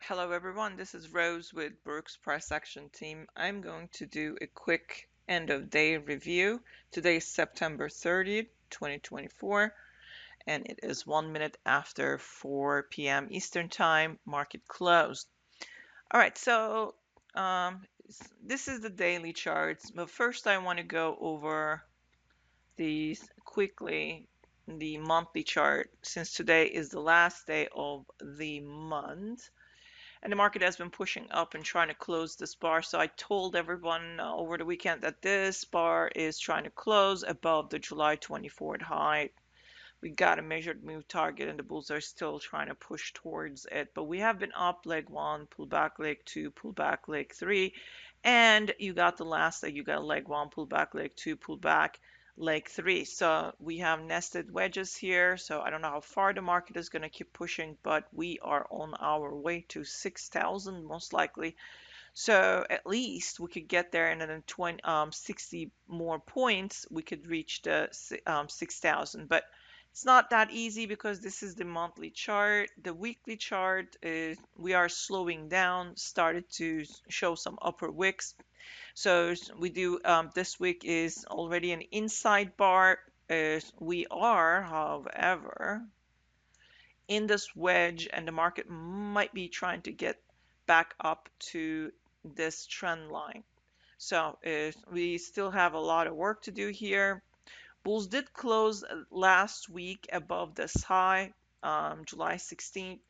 Hello everyone, this is Rose with Brooks Price Action Team. I'm going to do a quick end of day review. Today is September 30th, 2024, and it is 1 minute after 4 p.m. Eastern Time, market closed. All right, so this is the daily charts, but first I want to go over these quickly, the monthly chart, since today is the last day of the month and the market has been pushing up and trying to close this bar. So I told everyone over the weekend that this bar is trying to close above the July 24th high. We got a measured move target and the bulls are still trying to push towards it. But we have been up leg one, pull back leg two, pull back leg three. And you got the last leg, you got leg one, pull back leg two, pull back leg three. So we have nested wedges here. So I don't know how far the market is going to keep pushing, but we are on our way to 6,000 most likely. So at least we could get there, and then 60 more points, we could reach the 6,000. But it's not that easy because this is the monthly chart. The weekly chart is we are slowing down, started to show some upper wicks. So we do this week is already an inside bar. We are, however, in this wedge, and the market might be trying to get back up to this trend line. So we still have a lot of work to do here. Bulls did close last week above this high, July 16th,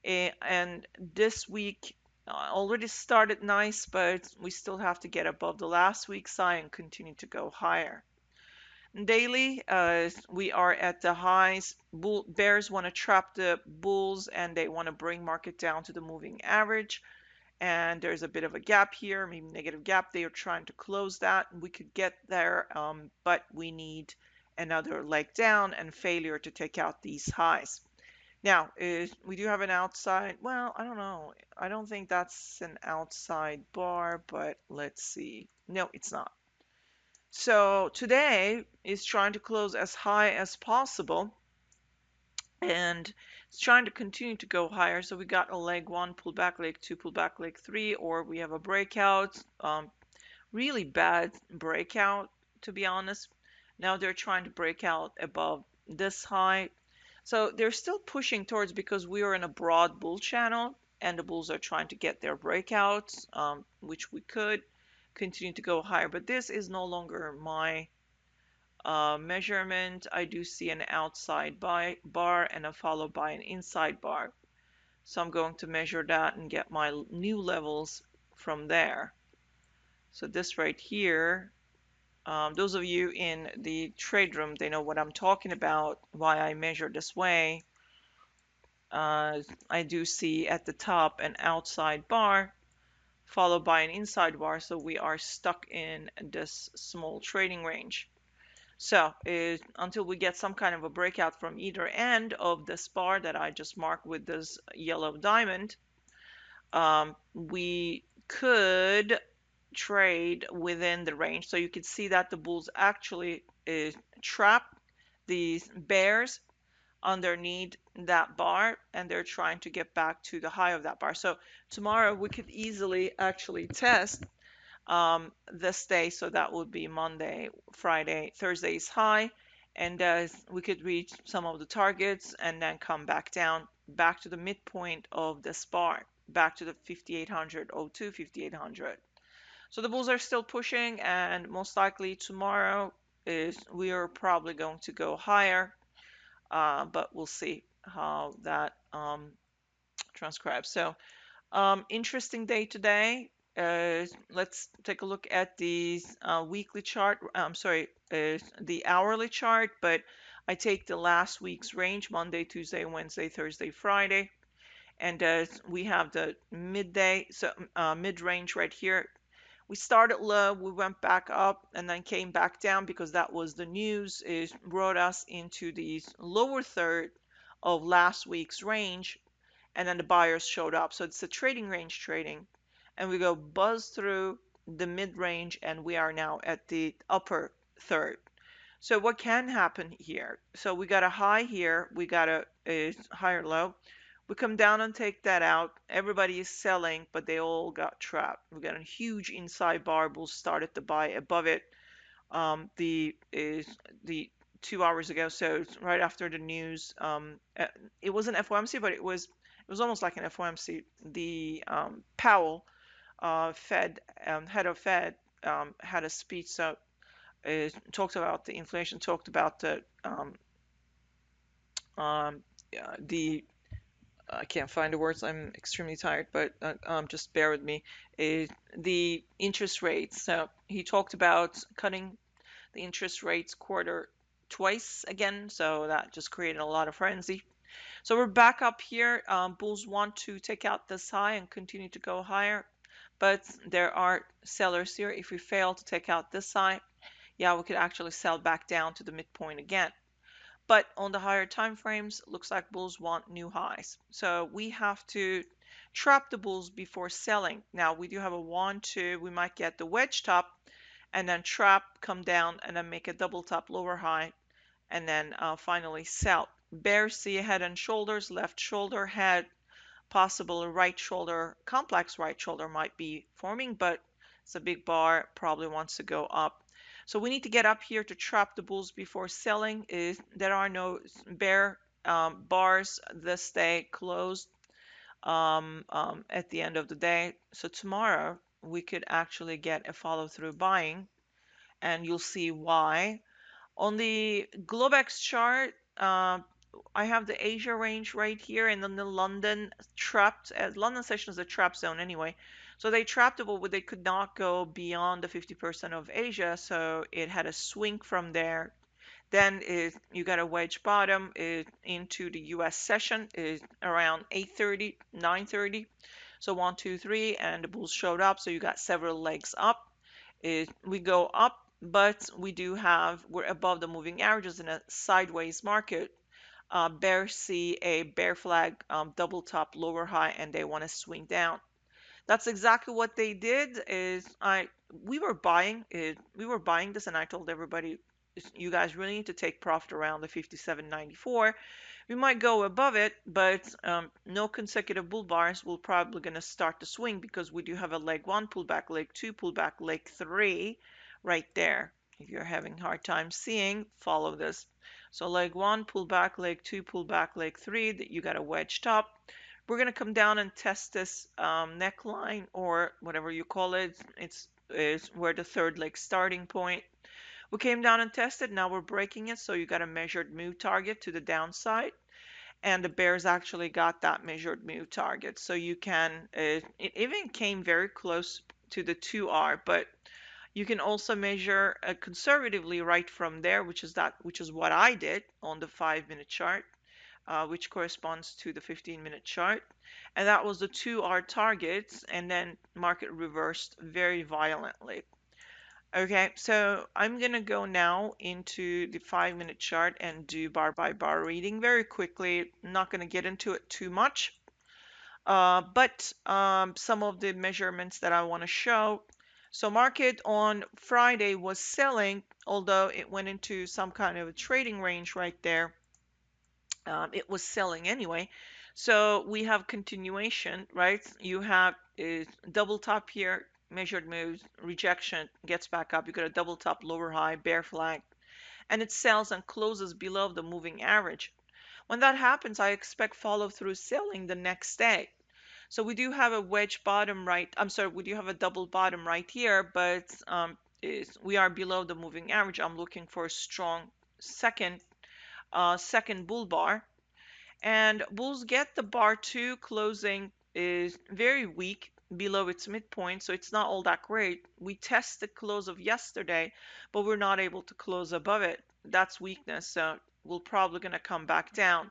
and this week already started nice, but we still have to get above the last week's high and continue to go higher. Daily, we are at the highs. Bears want to trap the bulls and they want to bring market down to the moving average. And there's a bit of a gap here, maybe negative gap. They are trying to close that. We could get there, but we need another leg down and failure to take out these highs. Now, we do have an outside. Well, I don't know. I don't think that's an outside bar, but let's see. No, it's not. So today is trying to close as high as possible and it's trying to continue to go higher. So we got a leg one, pull back leg two, pull back leg three, or we have a breakout. Really bad breakout, to be honest. Now they're trying to break out above this high. So they're still pushing towards because we are in a broad bull channel and the bulls are trying to get their breakouts, which we could continue to go higher. But this is no longer my measurement. I do see an outside bar and a followed by an inside bar. So I'm going to measure that and get my new levels from there. So this right here, those of you in the trade room, they know what I'm talking about, why I measure this way. I do see at the top an outside bar followed by an inside bar, so we are stuck in this small trading range. So until we get some kind of a breakout from either end of this bar that I just marked with this yellow diamond, we could trade within the range. So you can see that the bulls actually trap these bears underneath that bar and they're trying to get back to the high of that bar. So tomorrow we could easily actually test this day. So that would be Monday, Friday, Thursday's high. And we could reach some of the targets and then come back down, back to the midpoint of this bar, back to the 5800, 02, 5800. So the bulls are still pushing, and most likely tomorrow is we are probably going to go higher, but we'll see how that transcribes. So interesting day today. Let's take a look at the weekly chart. I'm sorry, the hourly chart, but I take the last week's range, Monday, Tuesday, Wednesday, Thursday, Friday. And we have the midday, so mid-range right here. We started low, we went back up, and then came back down because that was the news. It brought us into the lower third of last week's range, and then the buyers showed up. So it's a trading range trading, and we go buzz through the mid range, and we are now at the upper third. So what can happen here? So we got a high here, we got a higher low. We come down and take that out. Everybody is selling, but they all got trapped. We got a huge inside bar. Bulls started to buy above it. The 2 hours ago, so right after the news. It wasn't FOMC, but it was almost like an FOMC. The Powell, Fed head of Fed, had a speech. So it talked about the inflation, talked about um, the I can't find the words. I'm extremely tired, but just bear with me. The interest rates. So he talked about cutting the interest rates quarter twice again. So that just created a lot of frenzy. So we're back up here. Bulls want to take out this high and continue to go higher, but there are sellers here. If we fail to take out this high, yeah, we could actually sell back down to the midpoint again. But on the higher time frames, looks like bulls want new highs. So we have to trap the bulls before selling. Now we do have a 1, 2. We might get the wedge top and then trap, come down, and then make a double top lower high, and then finally sell. Bears see head and shoulders, left shoulder, head, possible right shoulder, complex right shoulder might be forming, but it's a big bar, probably wants to go up. So we need to get up here to trap the bulls before selling. There are no bear bars this day closed at the end of the day. So tomorrow we could actually get a follow through buying, and you'll see why. On the Globex chart, I have the Asia range right here, and then the London trapped. London session is a trap zone anyway, so they trapped it, but they could not go beyond the 50% of Asia, so it had a swing from there. Then you got a wedge bottom into the U.S. session is around 8:30, 9:30. So 1, 2, 3, and the bulls showed up. So you got several legs up. We go up, but we're above the moving averages in a sideways market. Bears see a bear flag, double top lower high, and they want to swing down. That's exactly what they did. We were buying this, and I told everybody, you guys really need to take profit around the 57.94. We might go above it, but no consecutive bull bars. We're probably going to start to swing because we do have a leg 1 pullback, leg 2 pullback, leg 3 right there. If you're having a hard time seeing, follow this. So leg 1 pullback, leg 2 pullback, leg 3, that you got a wedge top. We're going to come down and test this neckline, or whatever you call it. It's where the third leg starting point. We came down and tested. Now we're breaking it. So you got a measured move target to the downside. And the bears actually got that measured move target. So you can, it even came very close to the 2R, but you can also measure conservatively right from there, which is what I did on the 5-minute chart. Which corresponds to the 15-minute chart. And that was the 2R targets, and then market reversed very violently. Okay, so I'm going to go now into the 5-minute chart and do bar by bar reading very quickly. I'm not going to get into it too much, but some of the measurements that I want to show. So market on Friday was selling, although it went into some kind of a trading range right there. It was selling anyway. So we have continuation, right? You have a double top here, measured moves, rejection, gets back up. You got a double top, lower high, bear flag, and it sells and closes below the moving average. When that happens, I expect follow through selling the next day. So we do have a wedge bottom right. I'm sorry, we do have a double bottom right here, but we are below the moving average. I'm looking for a strong second bull bar, and bulls get the bar 2 closing is very weak below its midpoint, so it's not all that great. We test the close of yesterday, but we're not able to close above it. That's weakness, so we're probably going to come back down.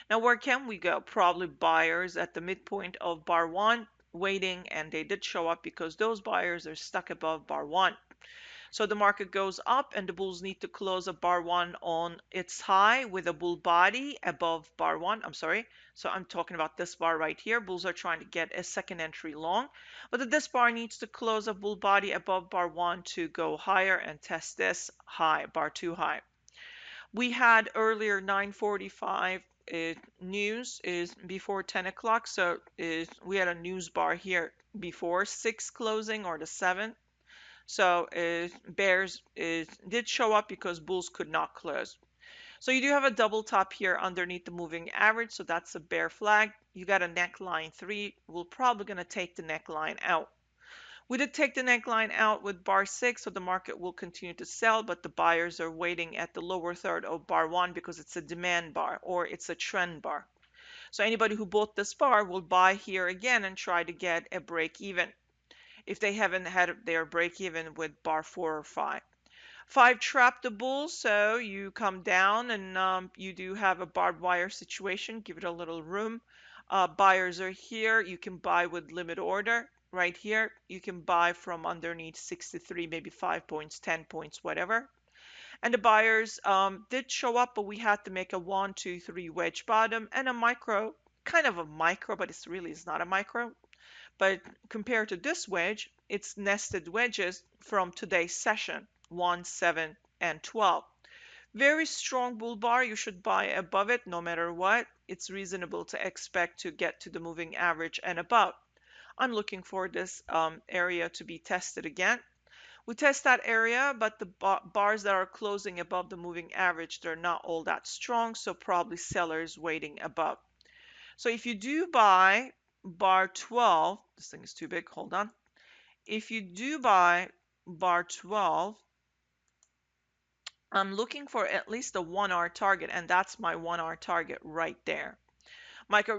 Now where can we go? Probably buyers at the midpoint of bar 1 waiting, and they did show up because those buyers are stuck above bar 1. So the market goes up, and the bulls need to close a bar 1 on its high with a bull body above bar 1. I'm sorry. So I'm talking about this bar right here. Bulls are trying to get a second entry long, but this bar needs to close a bull body above bar 1 to go higher and test this high, bar 2 high. We had earlier 945 news is before 10 o'clock. So we had a news bar here before 6 closing or the 7. So bears did show up because bulls could not close. So you do have a double top here underneath the moving average. So that's a bear flag. You got a neckline 3. We're probably going to take the neckline out. We did take the neckline out with bar 6, so the market will continue to sell, but the buyers are waiting at the lower third of bar 1 because it's a demand bar or it's a trend bar. So anybody who bought this bar will buy here again and try to get a break even if they haven't had their break even with bar 4 or 5. 5 trap the bull, so you come down and you do have a barbed wire situation. Give it a little room. Buyers are here. You can buy with limit order right here. You can buy from underneath 63, maybe 5 points, 10 points, whatever. And the buyers did show up, but we had to make a 1, 2, 3 wedge bottom and a micro, kind of a micro, but it's not a micro. But compared to this wedge, it's nested wedges from today's session, 1, 7, and 12. Very strong bull bar. You should buy above it no matter what. It's reasonable to expect to get to the moving average and above. I'm looking for this area to be tested again. We test that area, but the bars that are closing above the moving average, they're not all that strong, so probably sellers waiting above. So if you do buy bar 12, this thing is too big, hold on. If you do buy bar 12, I'm looking for at least a 1-hour target, and that's my 1-hour target right there. Market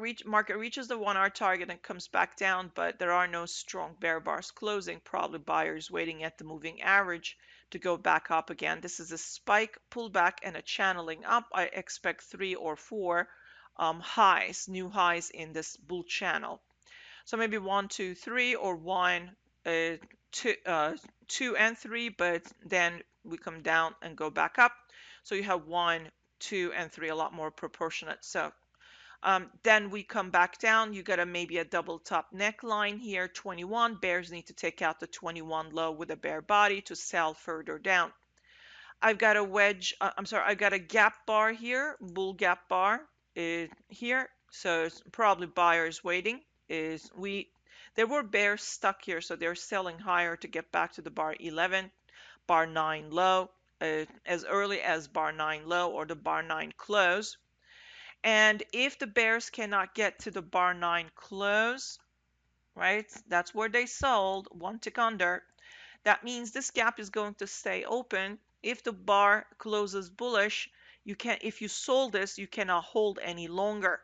reaches the 1-hour target and comes back down, but there are no strong bear bars closing. Probably buyers waiting at the moving average to go back up again. This is a spike, pullback, and a channeling up. I expect 3 or 4 highs, new highs in this bull channel. So maybe 1, 2, 3, or 1, 2 and 3, but then we come down and go back up. So you have 1, 2, and 3, a lot more proportionate. So then we come back down. You got maybe a double top neckline here, 21. Bears need to take out the 21 low with a bear body to sell further down. I've got a wedge, I've got a gap bar here, bull gap bar here. So it's probably buyers waiting. There were bears stuck here, so they're selling higher to get back to the bar 11, bar 9 low, as early as bar 9 low or the bar 9 close. And if the bears cannot get to the bar 9 close, right, that's where they sold, 1 tick under. That means this gap is going to stay open. If the bar closes bullish, if you sold this, you cannot hold any longer.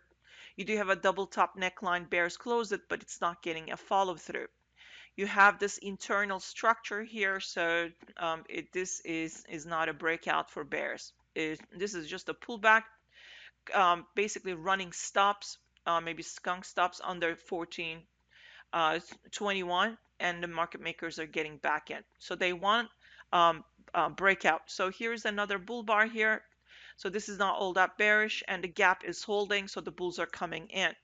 You do have a double top neckline, bears close it, but it's not getting a follow through. You have this internal structure here, so this is not a breakout for bears. This is just a pullback, basically running stops, maybe skunk stops under 14, 21, and the market makers are getting back in. So they want breakout. So here's another bull bar here. So this is not all that bearish, and the gap is holding, so the bulls are coming in.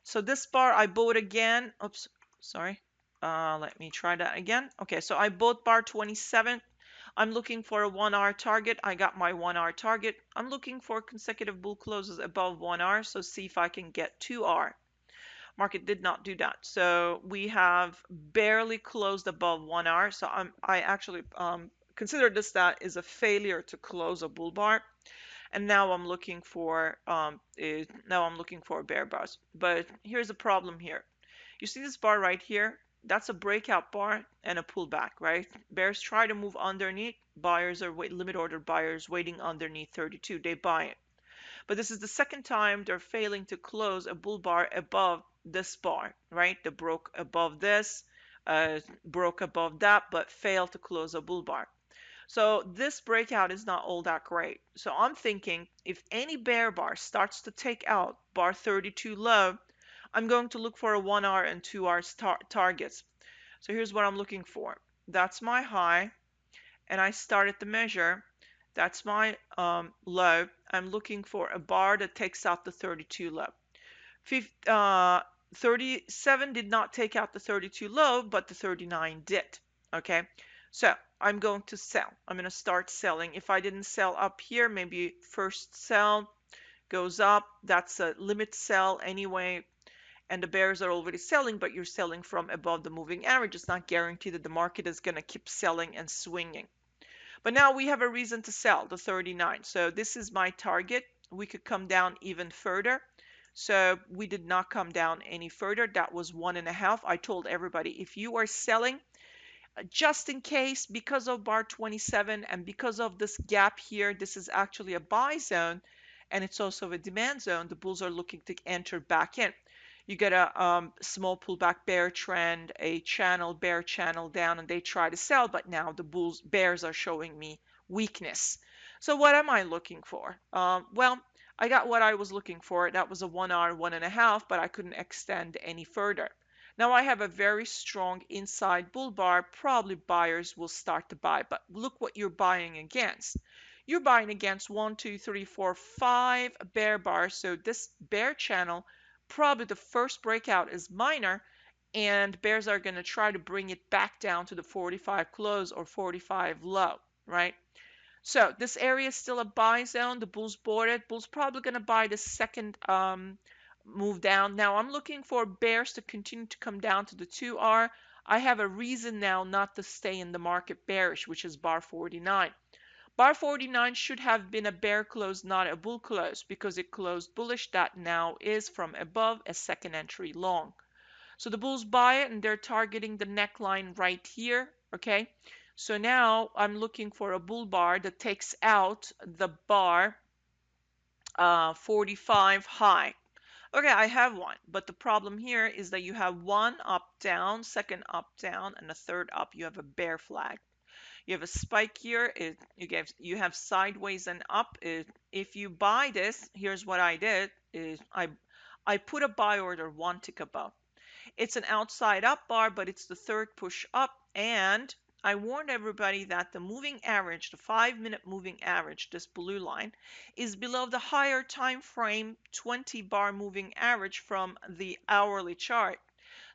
So this bar I bought again. Oops, sorry. Let me try that again. Okay, so I bought bar 27. I'm looking for a 1-hour target. I got my 1-hour target. I'm looking for consecutive bull closes above 1 hour, so see if I can get 2R. Market did not do that. So we have barely closed above 1 hour. So I actually consider that is a failure to close a bull bar. And now I'm looking for bear bars. But here's the problem here. You see this bar right here? That's a breakout bar and a pullback, right? Bears try to move underneath. Buyers are limit order buyers waiting underneath 32. They buy it. But this is the second time they're failing to close a bull bar above this bar, right? They broke above this, broke above that, but failed to close a bull bar. So this breakout is not all that great. So I'm thinking if any bear bar starts to take out bar 32 low, I'm going to look for a 1 hour and 2 hour targets. So here's what I'm looking for. That's my high, and I started the measure. That's my low. I'm looking for a bar that takes out the 32 low. 37 did not take out the 32 low, but the 39 did. Okay, so I'm going to sell. I'm going to start selling. If I didn't sell up here, maybe first sell goes up, that's a limit sell anyway, and the bears are already selling, but you're selling from above the moving average. It's not guaranteed that the market is going to keep selling and swinging. But now we have a reason to sell the 39. So this is my target. We could come down even further. So we did not come down any further. That was 1.5. I told everybody, if you are selling, just in case, because of bar 27 and because of this gap here, this is actually a buy zone and it's also a demand zone. The bulls are looking to enter back in. You get a small pullback bear trend, a channel bear channel down, and they try to sell, but now the bears are showing me weakness. So what am I looking for? Well, I got what I was looking for. That was a 1 hour, 1.5, but I couldn't extend any further. Now I have a very strong inside bull bar. Probably buyers will start to buy, but look what you're buying against. You're buying against 1, 2, 3, 4, 5 bear bars. So this bear channel, probably the first breakout is minor, and bears are going to try to bring it back down to the 45 close or 45 low, right? So this area is still a buy zone. The bulls bought it. Bulls probably going to buy the second move down. Now I'm looking for bears to continue to come down to the 2R. I have a reason now not to stay in the market bearish, which is bar 49. Bar 49 should have been a bear close, not a bull close, because it closed bullish. That now is from above a second entry long. So the bulls buy it and they're targeting the neckline right here. Okay. So now I'm looking for a bull bar that takes out the bar 45 high. Okay, I have one, but the problem here is that you have one up down, second up down, and a third up. You have a bear flag. You have a spike here. You have sideways and up. If you buy this, here's what I did: is I put a buy order one tick above. It's an outside up bar, but it's the third push up. And I warned everybody that the moving average, the 5-minute moving average, this blue line, is below the higher time frame 20 bar moving average from the hourly chart.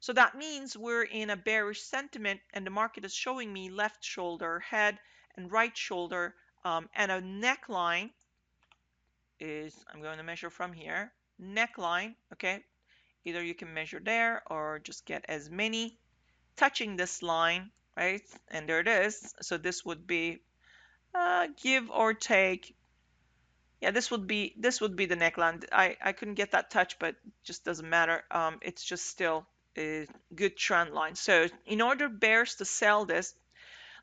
So that means we're in a bearish sentiment and the market is showing me left shoulder, head, and right shoulder, and a neckline is, I'm going to measure from here, neckline, okay? Either you can measure there or just get as many touching this line, right? And there it is. So this would be give or take. Yeah, this would be the neckline. I couldn't get that touch, but it just doesn't matter. It's just still a good trend line. So in order bears to sell this,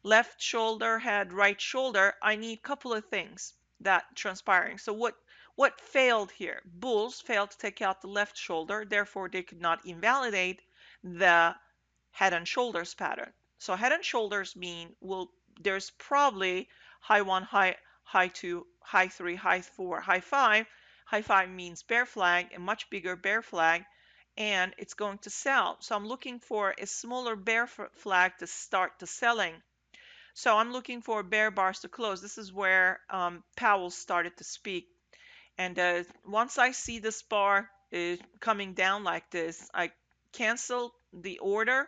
left shoulder, head, right shoulder, I need a couple of things that transpiring. So what failed here? Bulls failed to take out the left shoulder, therefore they could not invalidate the head and shoulders pattern. So head and shoulders mean there's probably high 1, high 2, high 3, high 4, high 5. High 5 means bear flag, a much bigger bear flag, and it's going to sell. So I'm looking for a smaller bear flag to start the selling. So I'm looking for bear bars to close. This is where Powell started to speak. And once I see this bar coming down like this, I cancel the order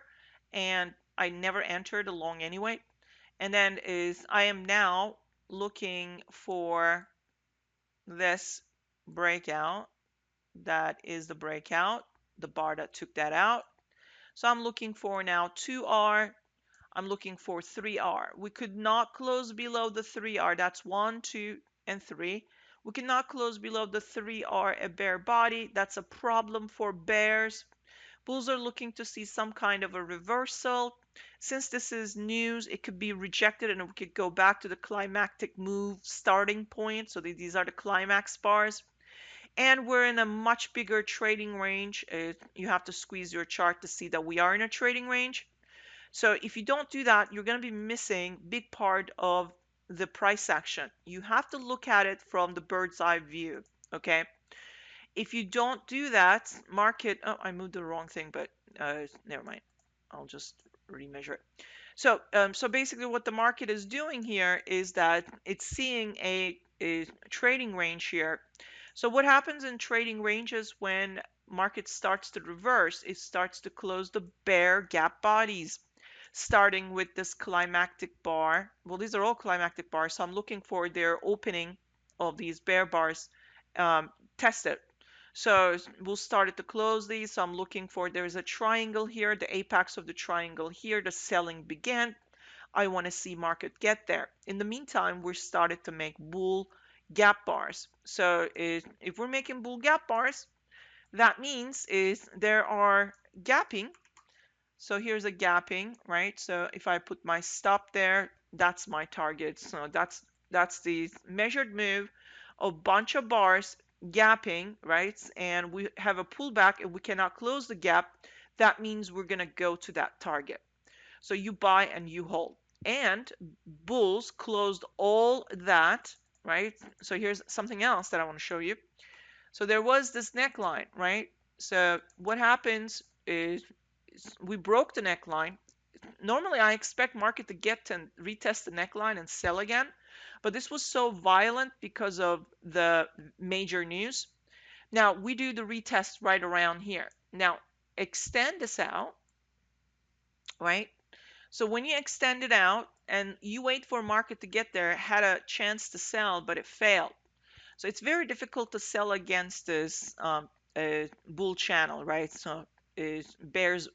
and I never entered along anyway. And then I am now looking for this breakout. That is the breakout, the bar that took that out. So I'm looking for now 2R. I'm looking for 3R. We could not close below the 3R. That's 1, 2, and 3. We cannot close below the 3R, a bear body. That's a problem for bears. Bulls are looking to see some kind of a reversal. Since this is news, it could be rejected and we could go back to the climactic move starting point. So these are the climax bars. And we're in a much bigger trading range. You have to squeeze your chart to see that we are in a trading range. So if you don't do that, you're going to be missing big part of the price action. You have to look at it from the bird's eye view, okay? If you don't do that, market, oh, I moved the wrong thing, but never mind. I'll just remeasure it. So basically what the market is doing here is that it's seeing a trading range here. So what happens in trading ranges when market starts to reverse? It starts to close the bear gap bodies, starting with this climactic bar. Well, these are all climactic bars, so I'm looking for their opening of these bear bars test it. So we'll start at the close these. So I'm looking for, there's a triangle here, the apex of the triangle here, the selling began. I want to see market get there. In the meantime, we're started to make bull gap bars. So if we're making bull gap bars, that means is there are gapping. So here's a gapping, right? So if I put my stop there, that's my target. So that's the measured move of bunch of bars gapping, right? And we have a pullback and we cannot close the gap. That means we're going to go to that target. So you buy and you hold. And bulls closed all that, right? So here's something else that I want to show you. So there was this neckline, right? So what happens is we broke the neckline. Normally I expect market to get and retest the neckline and sell again, but this was so violent because of the major news. Now we do the retest right around here. Now extend this out, right? So when you extend it out and you wait for market to get there, it had a chance to sell, but it failed. So it's very difficult to sell against this bull channel, right? So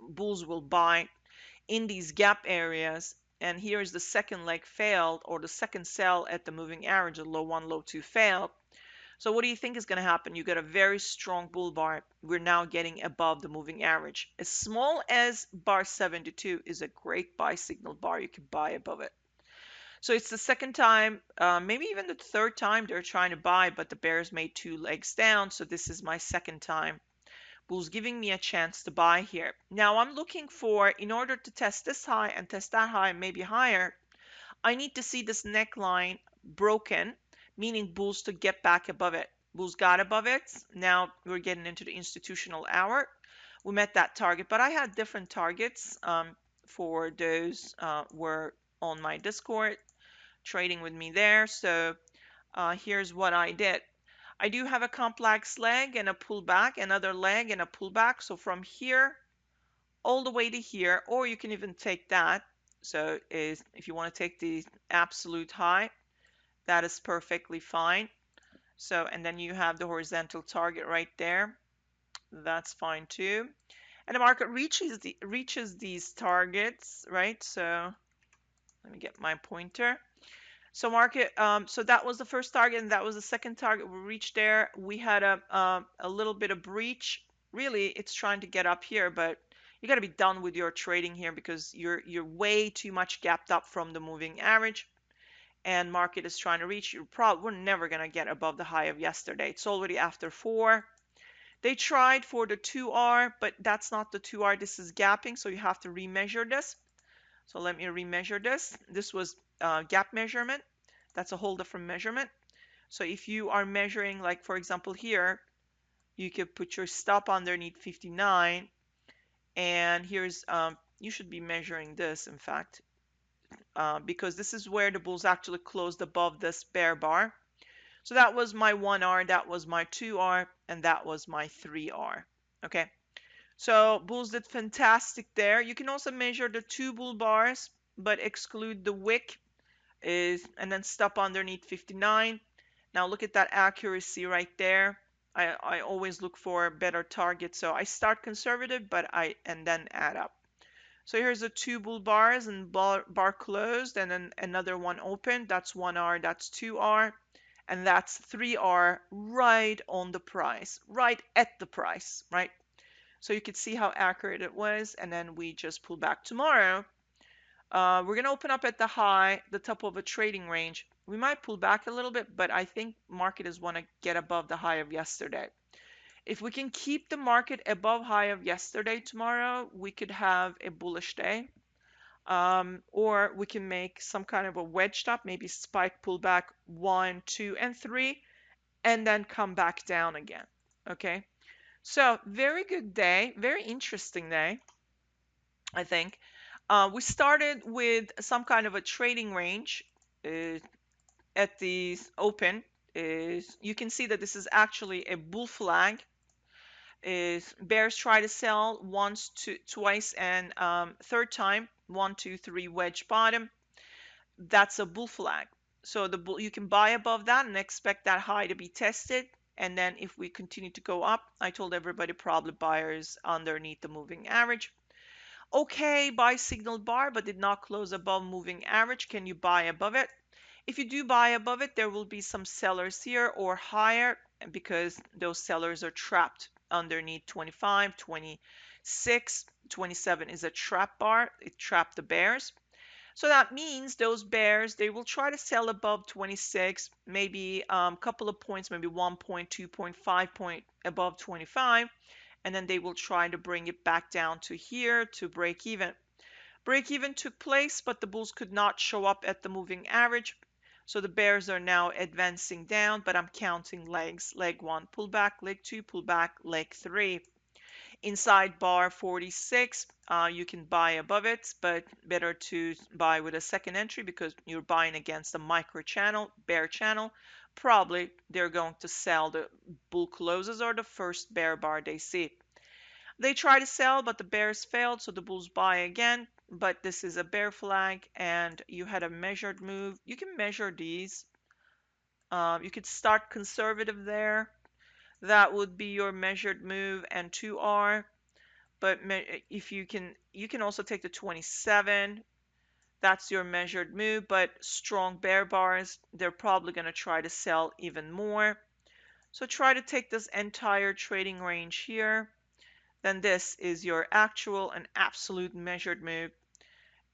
bulls will buy in these gap areas. And here's the second leg failed, or the second sell at the moving average, the low one, low two failed. So what do you think is going to happen? You get a very strong bull bar. We're now getting above the moving average. As small as bar 72 is a great buy signal bar. You can buy above it. So it's the second time, maybe even the third time they're trying to buy, but the bears made two legs down. So this is my second time. Bulls giving me a chance to buy here. Now I'm looking for, in order to test this high and test that high, maybe higher, I need to see this neckline broken, meaning bulls to get back above it. Bulls got above it. Now we're getting into the institutional hour. We met that target, but I had different targets for those were on my Discord trading with me there. So here's what I did. I do have a complex leg and a pullback, another leg and a pullback. So from here all the way to here, or you can even take that. So if you want to take the absolute high, that is perfectly fine. So, and then you have the horizontal target right there. That's fine too. And the market reaches these targets, right? So let me get my pointer. So market, so that was the first target, and that was the second target. We reached there. We had a little bit of breach. Really, it's trying to get up here, but you got to be done with your trading here because you're way too much gapped up from the moving average, and market is trying to reach. We're never gonna get above the high of yesterday. It's already after 4. They tried for the 2R, but that's not the 2R. This is gapping, so you have to remeasure this. So let me remeasure this. This was gap measurement. That's a whole different measurement. So if you are measuring, like for example here, you could put your stop underneath 59, and here's you should be measuring this, in fact, because this is where the bulls actually closed above this bear bar. So that was my 1R, that was my 2R, and that was my 3R. Okay. So bulls did fantastic there. You can also measure the 2 bull bars, but exclude the wick and then stop underneath 59. Now look at that accuracy right there. I always look for better targets. So I start conservative, but and then add up. So here's the 2 bull bars and bar closed, and then another one open. That's 1R, that's 2R, and that's 3R right on the price, right at the price, right? So you could see how accurate it was, and then we just pull back tomorrow. We're going to open up at the high, the top of a trading range. We might pull back a little bit, but I think market is want to get above the high of yesterday. If we can keep the market above high of yesterday tomorrow, we could have a bullish day. Or we can make some kind of a wedge stop, maybe spike, pull back 1, 2, and 3, and then come back down again. Okay. So very good day, very interesting day, I think. We started with some kind of a trading range at the open. You can see that this is actually a bull flag. Bears try to sell once, twice, and third time, 1, 2, 3 wedge bottom. That's a bull flag. So you can buy above that and expect that high to be tested, And then if we continue to go up, I told everybody probably buyers underneath the moving average. Okay, buy signal bar, but did not close above moving average. Can you buy above it? If you do buy above it, there will be some sellers here or higher because those sellers are trapped underneath 25, 26, 27 is a trap bar. It trapped the bears. So that means those bears, they will try to sell above 26, maybe a couple of points, maybe 1 point, 2 point, 5 point above 25, and then they will try to bring it back down to here to break even. Break even took place, but the bulls could not show up at the moving average. So the bears are now advancing down, but I'm counting legs. Leg 1, pull back, leg 2, pull back, leg 3. Inside bar 46, you can buy above it, but better to buy with a second entry because you're buying against a micro channel, bear channel. Probably they're going to sell the bull closes or the first bear bar they see. They try to sell, but the bears failed, so the bulls buy again. But this is a bear flag, and you had a measured move. You can measure these. You could start conservative there. That would be your measured move and 2R. But if you can also take the 27. That's your measured move, but strong bear bars, they're probably going to try to sell even more. So try to take this entire trading range here. Then this is your actual and absolute measured move.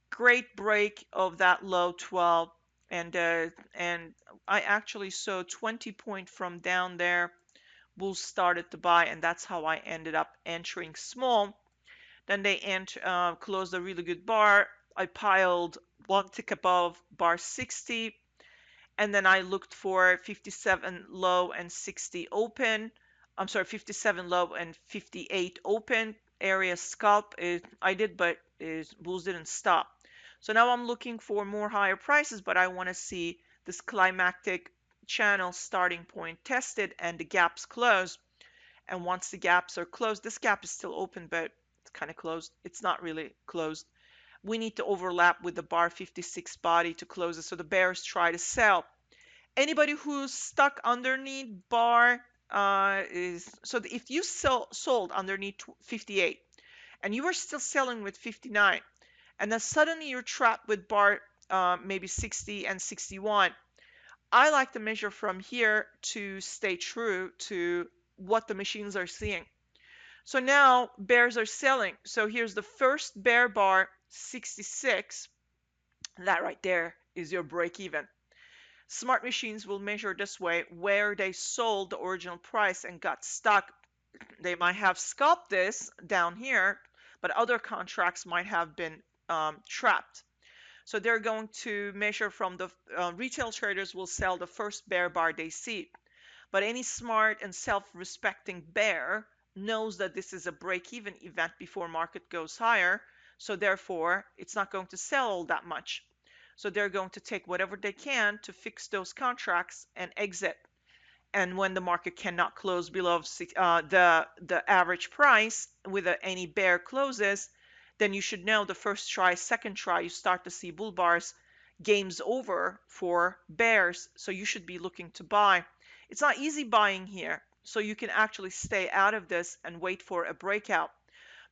Great break of that low 12, and I actually saw 20 point from down there. Bulls started to buy, and that's how I ended up entering small. Then they closed a really good bar. I piled one tick above bar 60, and then I looked for 57 low and 60 open. I'm sorry, 57 low and 58 open. Area scalp I did, but bulls didn't stop. So now I'm looking for more higher prices, but I want to see this climactic channel starting point tested and the gaps closed. And once the gaps are closed, this gap is still open, but it's kind of closed. It's not really closed. We need to overlap with the bar 56 body to close it. So the bears try to sell. Anybody who's stuck underneath bar is so if you sold underneath 58 and you were still selling with 59, and then suddenly you're trapped with bar maybe 60 and 61. I like to measure from here to stay true to what the machines are seeing. So now bears are selling. So here's the first bear bar 66. That right there is your break even. Smart machines will measure this way where they sold the original price and got stuck. They might have scalped this down here, but other contracts might have been trapped. So they're going to measure from the retail traders will sell the first bear bar they see. But any smart and self-respecting bear knows that this is a break-even event before market goes higher. So therefore, it's not going to sell all that much. So they're going to take whatever they can to fix those contracts and exit. And when the market cannot close below the average price with any bear closes, then you should know the first try, second try, you start to see bull bars, game's over for bears. So you should be looking to buy. It's not easy buying here, so you can actually stay out of this and wait for a breakout.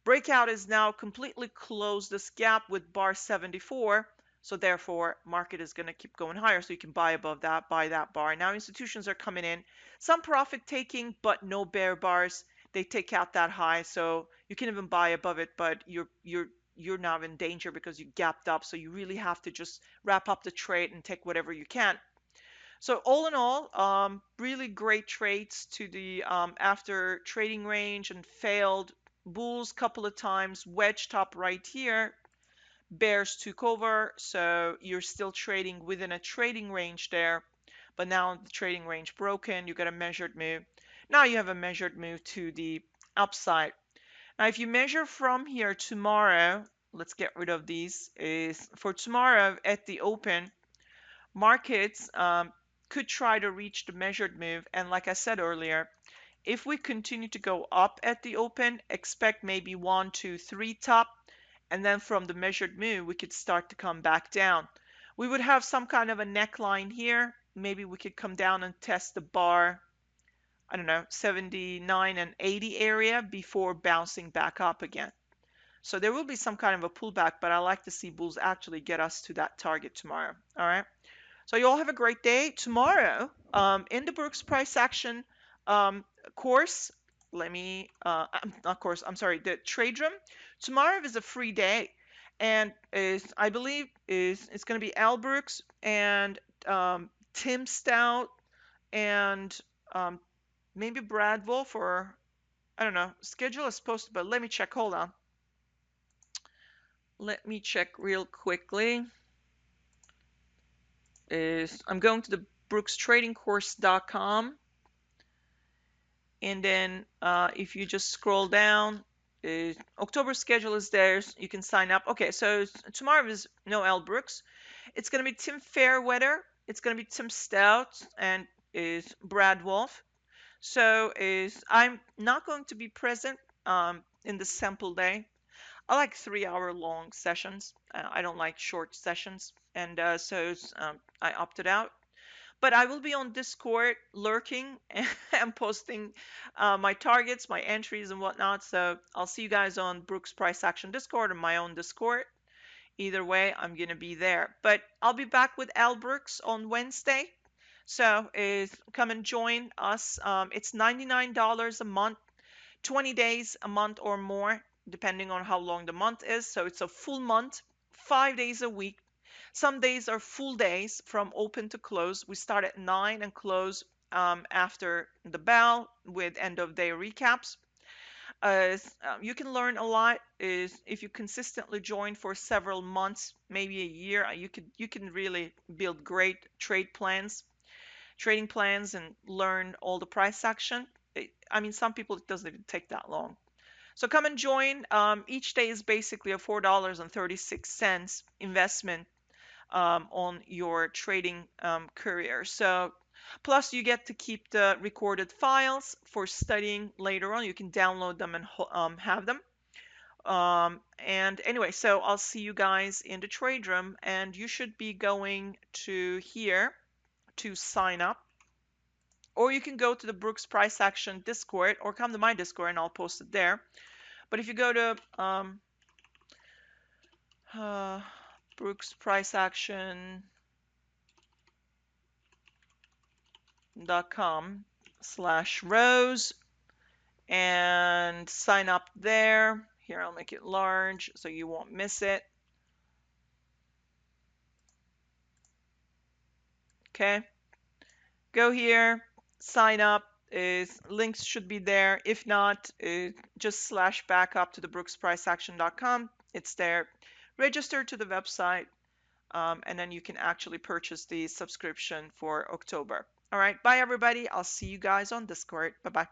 Breakout is now completely closed this gap with bar 74. So therefore, market is going to keep going higher. So you can buy above that, buy that bar. Now institutions are coming in, some profit taking, but no bear bars. They take out that high, so you can even buy above it, but you're now in danger because you gapped up. So you really have to just wrap up the trade and take whatever you can. So all in all, really great trades to the after trading range and failed. Bulls couple of times, wedge top right here. Bears took over, so you're still trading within a trading range there. But now the trading range broken, you got a measured move. Now you have a measured move to the upside. Now if you measure from here tomorrow, let's get rid of these, is for tomorrow at the open, markets could try to reach the measured move. And like I said earlier, if we continue to go up at the open, expect maybe 1, 2, 3 top, and then from the measured move, we could start to come back down. We would have some kind of a neckline here. Maybe we could come down and test the bar. I don't know, 79 and 80 area before bouncing back up again. So there will be some kind of a pullback, but I like to see bulls actually get us to that target tomorrow. All right. So you all have a great day. Tomorrow, in the Brooks Price Action um, course, not course, I'm sorry, the trade room. Tomorrow is a free day, and I believe it's going to be Al Brooks and Tim Stout and um, maybe Brad Wolf, or I don't know. Schedule is posted, but let me check. Hold on. Let me check real quickly. I'm going to the brookstradingcourse.com, and then if you just scroll down, October schedule is there. So you can sign up. Okay, so tomorrow is Noel Brooks. It's going to be Tim Fairweather. It's going to be Tim Stout and is Brad Wolf. So I'm not going to be present in the sample day. I like 3 hour long sessions. I don't like short sessions, and I opted out. But I will be on Discord lurking and posting my targets, my entries, and whatnot. So I'll see you guys on Brooks Price Action Discord or my own Discord. Either way, I'm going to be there. But I'll be back with Al Brooks on Wednesday. So come and join us. It's $99 a month, 20 days a month or more, depending on how long the month is. So it's a full month, 5 days a week. Some days are full days from open to close. We start at 9 and close after the bell with end of day recaps. You can learn a lot is if you consistently join for several months, maybe a year. You can really build great trading plans, and learn all the price action. I mean, some people it doesn't even take that long. So come and join. Each day is basically a $4.36 investment on your trading career. So plus you get to keep the recorded files for studying later on. You can download them and have them. And anyway, so I'll see you guys in the trade room, and you should be going to here to sign up. Or you can go to the Brooks Price Action Discord, or come to my Discord and I'll post it there. But if you go to Brooks Price Action.com/rose and sign up there. Here, I'll make it large so you won't miss it. Okay. Go here, sign up. Links should be there. If not, just slash back up to the brookspriceaction.com. It's there. Register to the website, and then you can actually purchase the subscription for October. All right. Bye, everybody. I'll see you guys on Discord. Bye-bye.